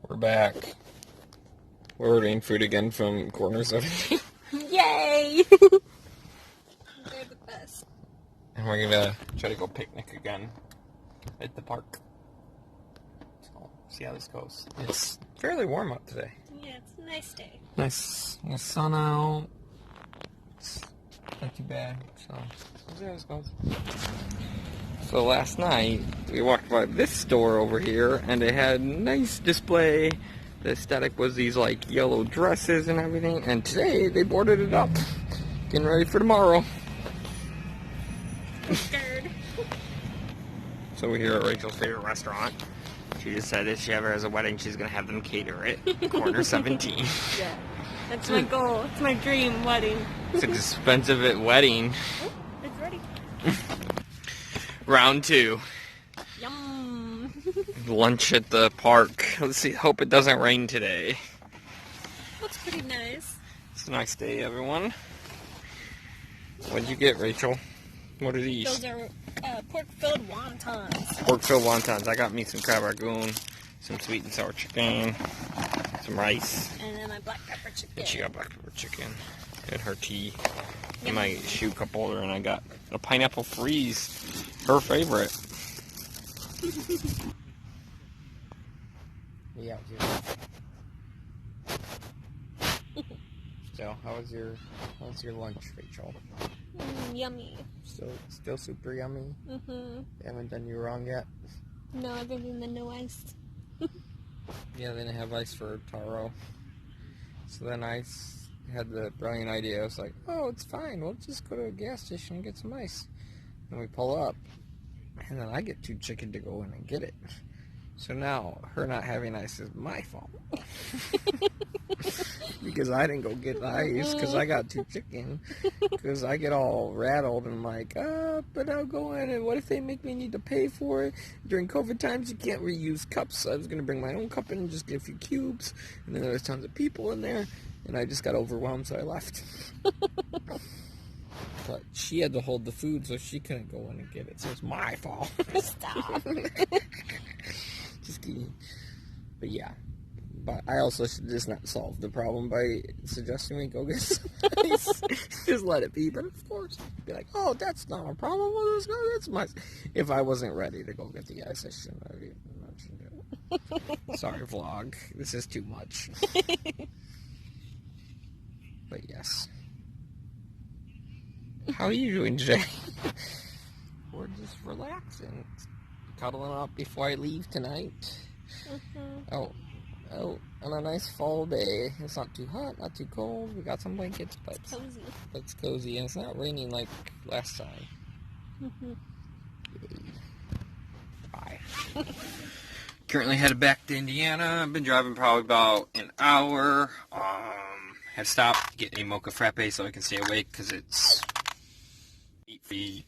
We're back. We're ordering food again from Corner 17. Yay! They're the best. And we're gonna try to go picnic again at the park. So, see how this goes. It's fairly warm out today. Yeah, it's a nice day. Nice sun out. It's not too bad. So, we'll see how this goes. So last night, we walked by this store over here, and it had a nice display. The aesthetic was these, like, yellow dresses and everything. And today, they boarded it up. Getting ready for tomorrow. I'm scared. So we're here at Rachel's favorite restaurant. She decided if she ever has a wedding, she's going to have them cater it. Corner 17. Yeah. That's my goal. It's my dream wedding. It's expensive at wedding. Oh, it's ready. Round 2. Yum. Lunch at the park. Let's see. Hope it doesn't rain today. Looks pretty nice. It's a nice day, everyone. What'd you get, Rachel? What are these? Those are pork-filled wontons. Pork-filled wontons. I got me some crab ragoon, some sweet and sour chicken, some rice. And then my black pepper chicken. And she got black pepper chicken and her tea. And my shoe cup holder, and I got a pineapple freeze, her favorite. Yeah. So, how's your lunch, Rachel? Yummy. Still super yummy. Mm-hmm. They haven't done you wrong yet. No, other than the no ice. Yeah, they didn't have ice for Taro. So then I had the brilliant idea. I was like, oh, it's fine. We'll just go to a gas station and get some ice. And we pull up, and then I get too chicken to go in and get it. So now, her not having ice is my fault. Because I didn't go get the ice, because I got too chicken. Because I get all rattled and I'm like, but I'll go in, and what if they make me need to pay for it? During COVID times, you can't reuse cups. So I was going to bring my own cup in and just get a few cubes. And then there was tons of people in there, and I just got overwhelmed, so I left. But she had to hold the food, so she couldn't go in and get it. So it's my fault. Stop. Just kidding. But yeah. But I also should just not solve the problem by suggesting we go get some ice. Just let it be. But of course, be like, oh, that's not a problem. Well, let's go get some ice. If I wasn't ready to go get the ice, I shouldn't have even mentioned it. Sorry, vlog. This is too much. But yes. How are you doing today? We're just relaxing. Cuddling up before I leave tonight. Mm-hmm. Oh, on a nice fall day. It's not too hot, not too cold. We got some blankets, but Cozy. it's cozy, and it's not raining like last time. Mm-hmm. Bye. Currently headed back to Indiana. I've been driving probably about an hour. Had stopped to get a mocha frappe so I can stay awake because it's 8:40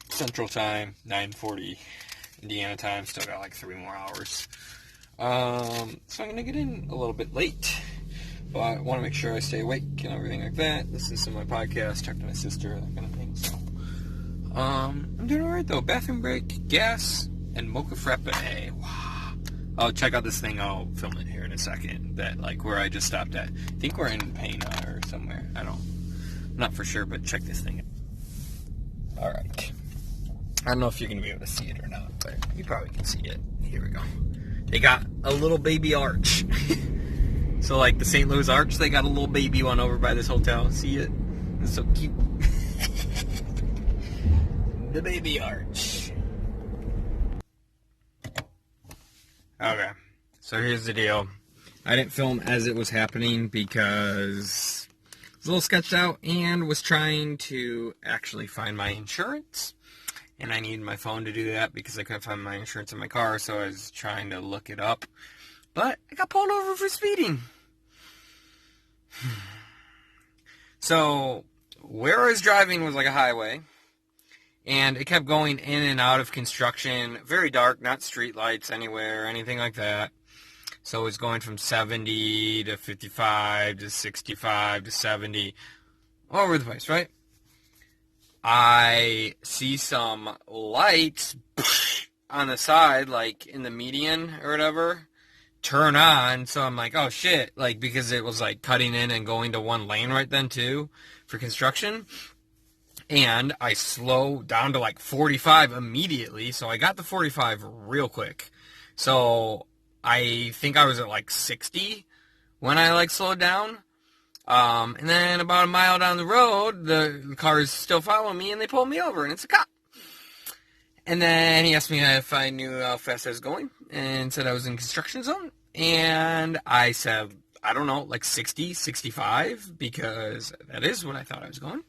Central Time, 9:40 Indiana time. Still got like 3 more hours. So I'm going to get in a little bit late, but I want to make sure I stay awake and everything like that. Listen to my podcast, talk to my sister, that kind of thing. So, I'm doing alright though. Bathroom break, gas, and mocha frappe. Wow. Oh, check out this thing. I'll film it here in a second. That, like, where I just stopped at. I think we're in Pana or somewhere. I'm not for sure, but check this thing out. Alright. I don't know if you're going to be able to see it or not, but you probably can see it. Here we go. They got a little baby arch. So like the St. Louis Arch, they got a little baby one over by this hotel. See it? It's so cute. The baby arch. Okay. So here's the deal. I didn't film as it was happening because I was a little sketched out and was trying to actually find my insurance. And I needed my phone to do that because I couldn't find my insurance in my car, so I was trying to look it up. But I got pulled over for speeding. So, where I was driving was like a highway, and it kept going in and out of construction. Very dark, not street lights anywhere, anything like that. So it was going from 70 to 55 to 65 to 70, all over the place, right? I see some lights on the side, like in the median or whatever, turn on. So I'm like, oh shit, like, because it was like cutting in and going to one lane right then too for construction. And I slowed down to like 45 immediately. So I got the 45 real quick. So I think I was at like 60 when I like slowed down. And then about a mile down the road, the cars still following me and they pulled me over and it's a cop. And then he asked me if I knew how fast I was going and said I was in construction zone. And I said, I don't know, like 60, 65, because that is what I thought I was going.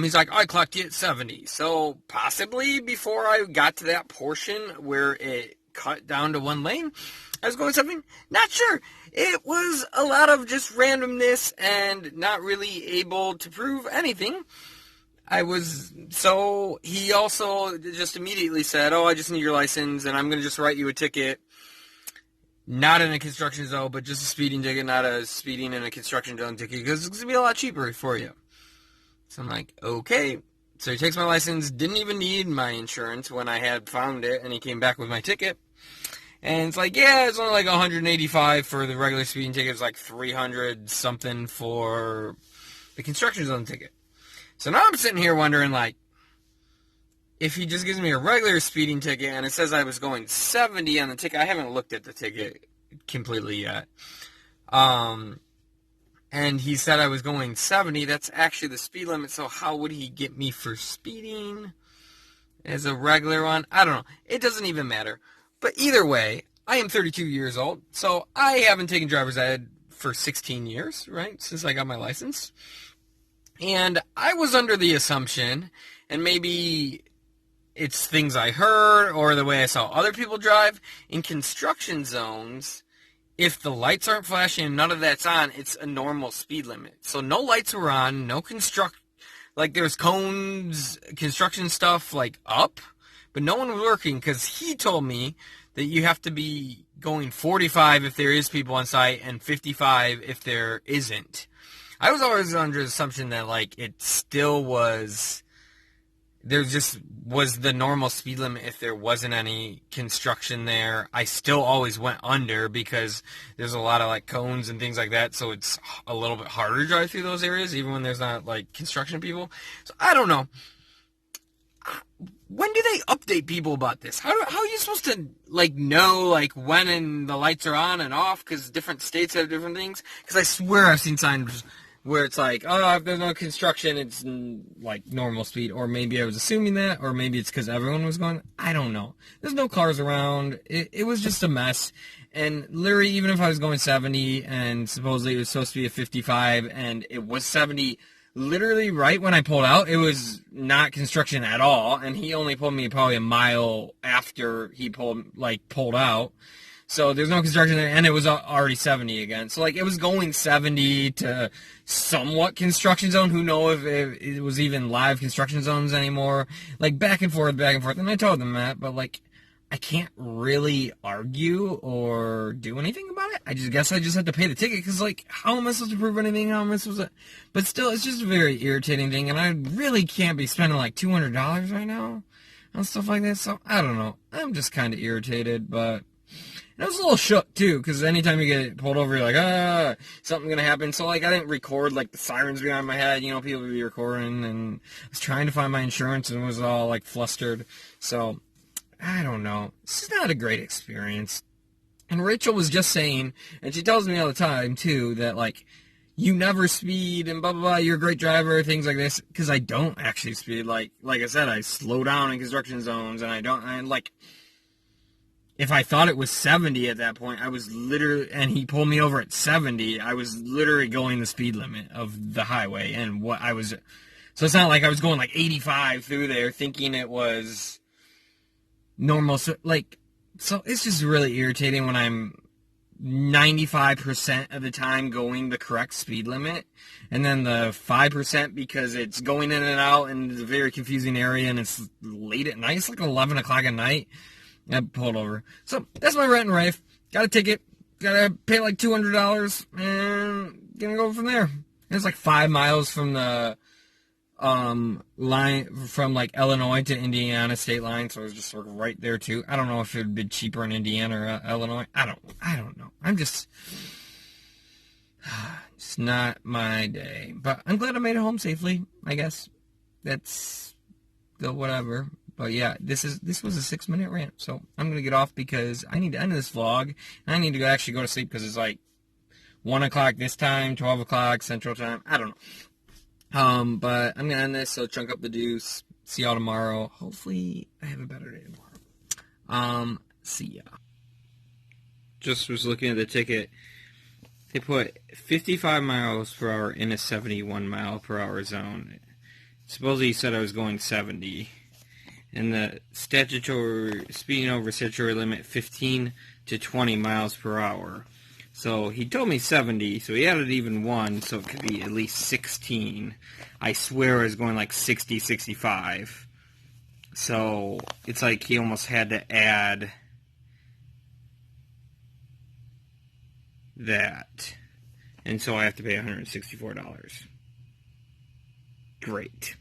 He's like, I clocked you at 70. So possibly before I got to that portion where it cut down to one lane, I was going 70. Not sure. It was a lot of just randomness and not really able to prove anything. So he also just immediately said, oh, I just need your license and I'm going to just write you a ticket. Not in a construction zone, but just a speeding ticket, not a speeding in a construction zone ticket, because it's going to be a lot cheaper for you. So I'm like, okay. So he takes my license, didn't even need my insurance when I had found it, and he came back with my ticket. And it's like, yeah, it's only like $185 for the regular speeding ticket. It's like $300 something for the construction zone ticket. So now I'm sitting here wondering, like, if he just gives me a regular speeding ticket and it says I was going 70 on the ticket, I haven't looked at the ticket completely yet. And he said I was going 70. That's actually the speed limit. So how would he get me for speeding as a regular one? I don't know. It doesn't even matter. But either way, I am 32 years old. So I haven't taken driver's ed for 16 years, right? Since I got my license. And I was under the assumption, and maybe it's things I heard or the way I saw other people drive, in construction zones, if the lights aren't flashing and none of that's on, it's a normal speed limit. So no lights were on, like there's cones, construction stuff like up, but no one was working, because he told me that you have to be going 45 if there is people on site and 55 if there isn't. I was always under the assumption that, like, it still was, there just was the normal speed limit if there wasn't any construction there. I still always went under because there's a lot of, like, cones and things like that, so it's a little bit harder to drive through those areas, even when there's not, like, construction people. So, I don't know. When do they update people about this? How are you supposed to, like, know, like, when the lights are on and off? Because different states have different things. Because I swear I've seen signs where it's like, oh, if there's no construction, it's, like, normal speed. Or maybe I was assuming that, or maybe it's because everyone was going. I don't know. There's no cars around. It was just a mess. And literally, even if I was going 70, and supposedly it was supposed to be a 55, and it was 70, literally right when I pulled out, it was not construction at all. And he only pulled me probably a mile after he pulled out. So there's no construction there, and it was already 70 again. So, like, it was going 70 to somewhat construction zone. Who knows if it was even live construction zones anymore. Like, back and forth. And I told them that, but, like, I can't really argue or do anything about it. I just had to pay the ticket, because, like, how am I supposed to prove anything? How am I supposed to... But still, it's just a very irritating thing, and I really can't be spending, like, $200 right now on stuff like this. So, I don't know. I'm just kind of irritated, but... And I was a little shook, too, because anytime you get pulled over, you're like, something's going to happen. So, like, I didn't record, like, the sirens behind my head. You know, people would be recording, and I was trying to find my insurance and was all, like, flustered. So, I don't know. This is not a great experience. And Rachel was just saying, and she tells me all the time, too, that, like, you never speed and blah, blah, blah, you're a great driver, things like this, because I don't actually speed. Like I said, I slow down in construction zones, and like, if I thought it was 70 at that point, I was literally, and he pulled me over at 70, I was literally going the speed limit of the highway, and so it's not like I was going like 85 through there thinking it was normal, so it's just really irritating when I'm 95% of the time going the correct speed limit, and then the 5% because it's going in and out, and it's a very confusing area, and it's late at night, it's like 11 o'clock at night, I pulled over. So, that's my rant and rave. Got a ticket. Gotta pay like $200. And gonna go from there. It's like 5 miles from the line from like Illinois to Indiana state line, so it was just sort of right there too. I don't know if it would be cheaper in Indiana or Illinois. I don't know. It's not my day, but I'm glad I made it home safely. I guess that's the whatever. But yeah, this was a 6-minute rant, so I'm gonna get off because I need to end this vlog. And I need to actually go to sleep because it's like 1 o'clock this time, 12 o'clock Central Time. I don't know. But I'm gonna end this, so chunk up the deuce. See y'all tomorrow. Hopefully I have a better day tomorrow. See ya. Just was looking at the ticket. They put 55 miles per hour in a 71 mile per hour zone. Supposedly he said I was going 70. And the statutory speeding over statutory limit 15 to 20 miles per hour. So he told me 70, so he added even 1, so it could be at least 16. I swear I was going like 60, 65. So it's like he almost had to add that. And so I have to pay $164. Great.